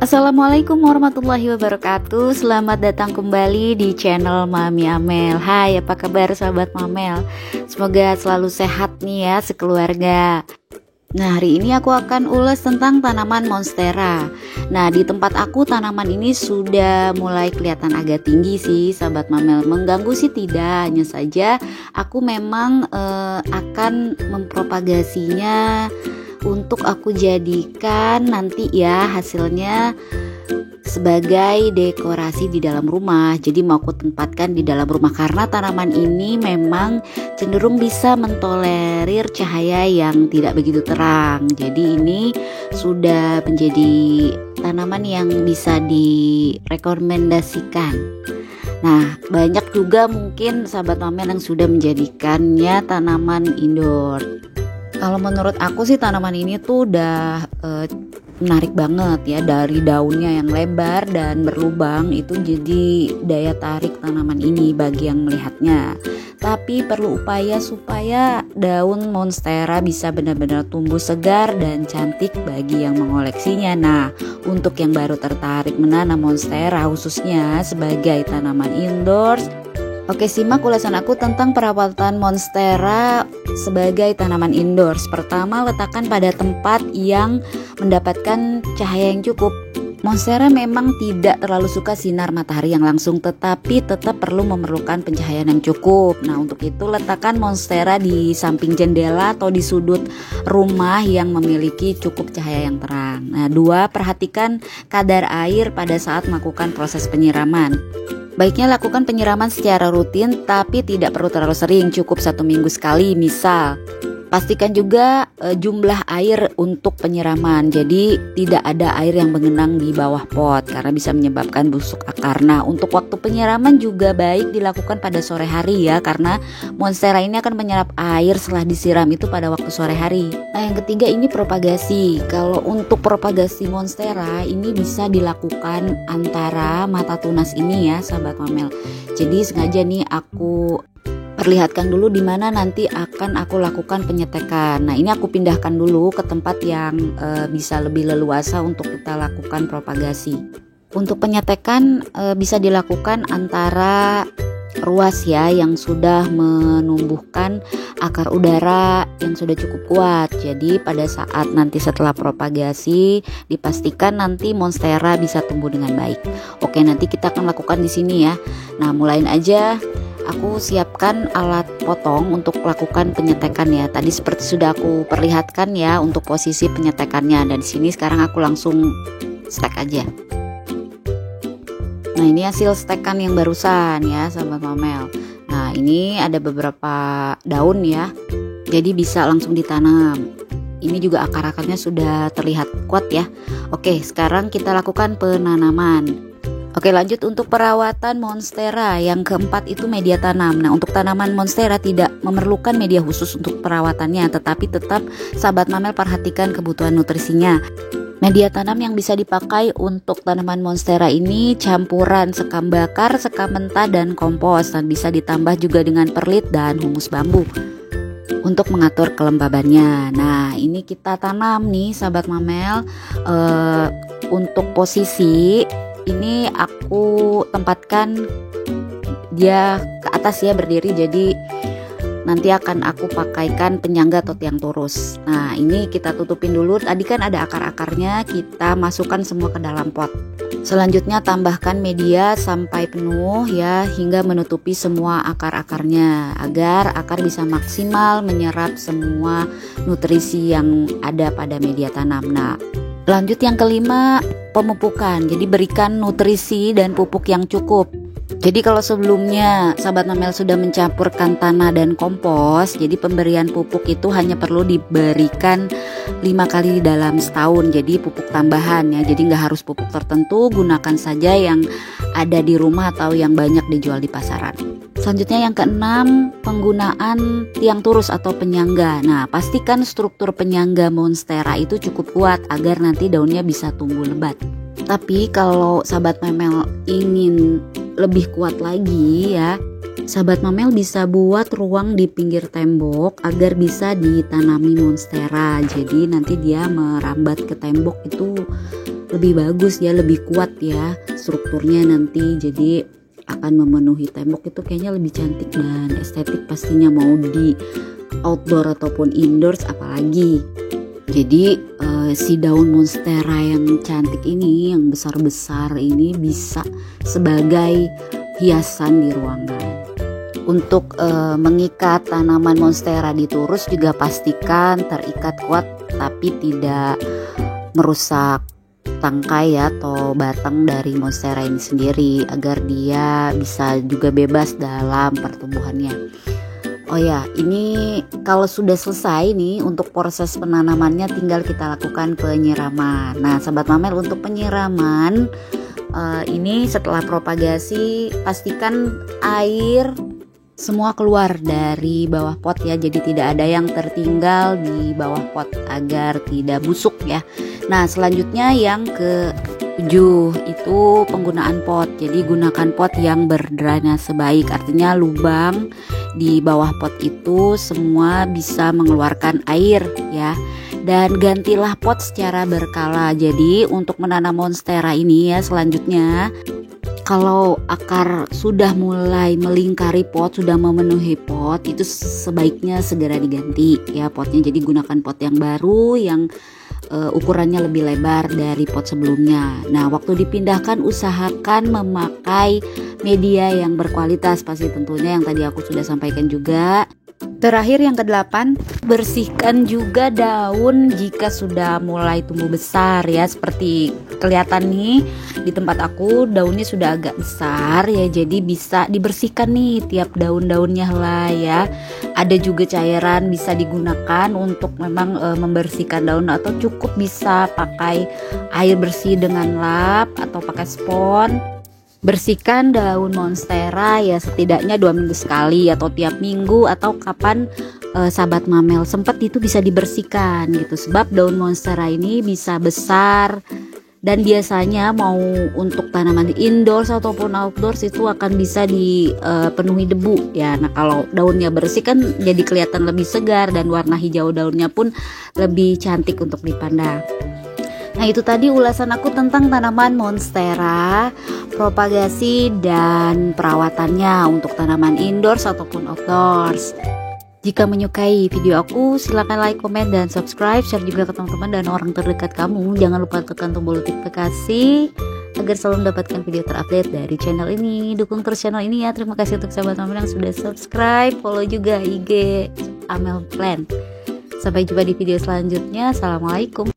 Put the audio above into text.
Assalamualaikum warahmatullahi wabarakatuh. Selamat datang kembali di channel Mami Amel. Hai, apa kabar sahabat Mamel? Semoga selalu sehat nih ya sekeluarga. Nah, hari ini aku akan ulas tentang tanaman monstera. Nah, di tempat aku tanaman ini sudah mulai kelihatan agak tinggi sih sahabat Mamel. Mengganggu sih tidak, hanya saja aku memang akan mempropagasinya untuk aku jadikan nanti ya hasilnya sebagai dekorasi di dalam rumah. Jadi mau aku tempatkan di dalam rumah karena tanaman ini memang cenderung bisa mentolerir cahaya yang tidak begitu terang. Jadi ini sudah menjadi tanaman yang bisa direkomendasikan. Nah, banyak juga mungkin sahabat Mamel yang sudah menjadikannya tanaman indoor. Kalau menurut aku sih tanaman ini tuh udah menarik banget ya, dari daunnya yang lebar dan berlubang itu jadi daya tarik tanaman ini bagi yang melihatnya. Tapi perlu upaya supaya daun monstera bisa benar-benar tumbuh segar dan cantik bagi yang mengoleksinya. Nah, untuk yang baru tertarik menanam monstera khususnya sebagai tanaman indoors, oke, simak ulasan aku tentang perawatan monstera sebagai tanaman indoors. Pertama, letakkan pada tempat yang mendapatkan cahaya yang cukup. Monstera memang tidak terlalu suka sinar matahari yang langsung, tetapi tetap perlu memerlukan pencahayaan yang cukup. Nah, untuk itu letakkan monstera di samping jendela atau di sudut rumah yang memiliki cukup cahaya yang terang. Nah, 2, perhatikan kadar air pada saat melakukan proses penyiraman. Baiknya lakukan penyiraman secara rutin, tapi tidak perlu terlalu sering, cukup 1 minggu sekali misal. Pastikan juga jumlah air untuk penyiraman, jadi tidak ada air yang mengenang di bawah pot karena bisa menyebabkan busuk akar. Nah, untuk waktu penyiraman juga baik dilakukan pada sore hari ya, karena monstera ini akan menyerap air setelah disiram itu pada waktu sore hari. Nah, yang ketiga ini propagasi. Kalau untuk propagasi monstera ini bisa dilakukan antara mata tunas ini ya sahabat Mamel. Jadi sengaja nih aku perlihatkan dulu di mana nanti akan aku lakukan penyetekan. Nah, ini aku pindahkan dulu ke tempat yang bisa lebih leluasa untuk kita lakukan propagasi. Untuk penyetekan bisa dilakukan antara ruas ya yang sudah menumbuhkan akar udara yang sudah cukup kuat. Jadi pada saat nanti setelah propagasi dipastikan nanti monstera bisa tumbuh dengan baik. Oke, nanti kita akan lakukan di sini ya. Nah, mulain aja. Aku siapkan alat potong untuk lakukan penyetekan ya. Tadi seperti sudah aku perlihatkan ya untuk posisi penyetekannya. Dan di sini sekarang aku langsung stek aja. Nah, ini hasil stekan yang barusan ya sahabat Mamel. Nah, ini ada beberapa daun ya. Jadi bisa langsung ditanam. Ini juga akar-akarnya sudah terlihat kuat ya. Oke, sekarang kita lakukan penanaman. Oke, lanjut untuk perawatan monstera. Yang keempat itu media tanam. Nah, untuk tanaman monstera tidak memerlukan media khusus untuk perawatannya, tetapi tetap sahabat Mamel perhatikan kebutuhan nutrisinya. Media tanam yang bisa dipakai untuk tanaman monstera ini campuran sekam bakar, sekam mentah, dan kompos. Dan bisa ditambah juga dengan perlit dan humus bambu untuk mengatur kelembabannya. Nah, ini kita tanam nih sahabat Mamel. Untuk posisi ini aku tempatkan dia ke atas ya, berdiri, jadi nanti akan aku pakaikan penyangga atau tiang turus. Nah, ini kita tutupin dulu. Tadi kan ada akar-akarnya, kita masukkan semua ke dalam pot. Selanjutnya tambahkan media sampai penuh ya, hingga menutupi semua akar-akarnya agar akar bisa maksimal menyerap semua nutrisi yang ada pada media tanam. Nah, lanjut yang kelima, pemupukan. Jadi berikan nutrisi dan pupuk yang cukup. Jadi kalau sebelumnya sahabat Mamel sudah mencampurkan tanah dan kompos, jadi pemberian pupuk itu hanya perlu diberikan 5 kali dalam setahun. Jadi pupuk tambahan ya, jadi nggak harus pupuk tertentu, gunakan saja yang ada di rumah atau yang banyak dijual di pasaran. Selanjutnya yang keenam, penggunaan tiang turus atau penyangga. Nah, pastikan struktur penyangga monstera itu cukup kuat agar nanti daunnya bisa tumbuh lebat. Tapi kalau sahabat Mamel ingin lebih kuat lagi ya, sahabat Mamel bisa buat ruang di pinggir tembok agar bisa ditanami monstera. Jadi nanti dia merambat ke tembok itu lebih bagus ya, lebih kuat ya strukturnya nanti, jadi akan memenuhi tembok itu kayaknya lebih cantik dan estetik pastinya, mau di outdoor ataupun indoors apalagi. Jadi si daun monstera yang cantik ini, yang besar-besar ini bisa sebagai hiasan di ruangan. Untuk mengikat tanaman monstera di turus juga pastikan terikat kuat tapi tidak merusak tangkai atau batang dari monstera ini sendiri, agar dia bisa juga bebas dalam pertumbuhannya. Oh ya, ini kalau sudah selesai nih untuk proses penanamannya, tinggal kita lakukan penyiraman. Nah sahabat mamel, untuk penyiraman ini setelah propagasi pastikan air semua keluar dari bawah pot ya, jadi tidak ada yang tertinggal di bawah pot agar tidak busuk ya. Nah selanjutnya yang ke-7 itu penggunaan pot. Jadi gunakan pot yang berdrainase baik, artinya lubang di bawah pot itu semua bisa mengeluarkan air ya. Dan gantilah pot secara berkala. Jadi untuk menanam monstera ini ya, selanjutnya kalau akar sudah mulai melingkari pot, sudah memenuhi pot, itu sebaiknya segera diganti ya potnya. Jadi gunakan pot yang baru yang ukurannya lebih lebar dari pot sebelumnya. Nah waktu dipindahkan usahakan memakai media yang berkualitas, pasti tentunya yang tadi aku sudah sampaikan juga. Terakhir yang ke-8, bersihkan juga daun jika sudah mulai tumbuh besar ya. Seperti kelihatan nih di tempat aku daunnya sudah agak besar ya, jadi bisa dibersihkan nih tiap daun-daunnya lah ya. Ada juga cairan bisa digunakan untuk memang membersihkan daun, atau cukup bisa pakai air bersih dengan lap atau pakai spons. Bersihkan daun monstera ya setidaknya 2 minggu sekali atau tiap minggu, atau kapan sahabat mamel sempat itu bisa dibersihkan gitu. Sebab daun monstera ini bisa besar dan biasanya mau untuk tanaman di indoors ataupun outdoors itu akan bisa dipenuhi debu ya. Nah kalau daunnya bersih kan jadi kelihatan lebih segar dan warna hijau daunnya pun lebih cantik untuk dipandang. Nah itu tadi ulasan aku tentang tanaman monstera, propagasi dan perawatannya untuk tanaman indoors ataupun outdoors. Jika menyukai video aku, silakan like, komen, dan subscribe, share juga ke teman-teman dan orang terdekat kamu. Jangan lupa tekan tombol notifikasi agar selalu mendapatkan video terupdate dari channel ini. Dukung terus channel ini ya. Terima kasih untuk sahabat Amel yang sudah subscribe, follow juga IG Amel Plan. Sampai jumpa di video selanjutnya. Assalamualaikum.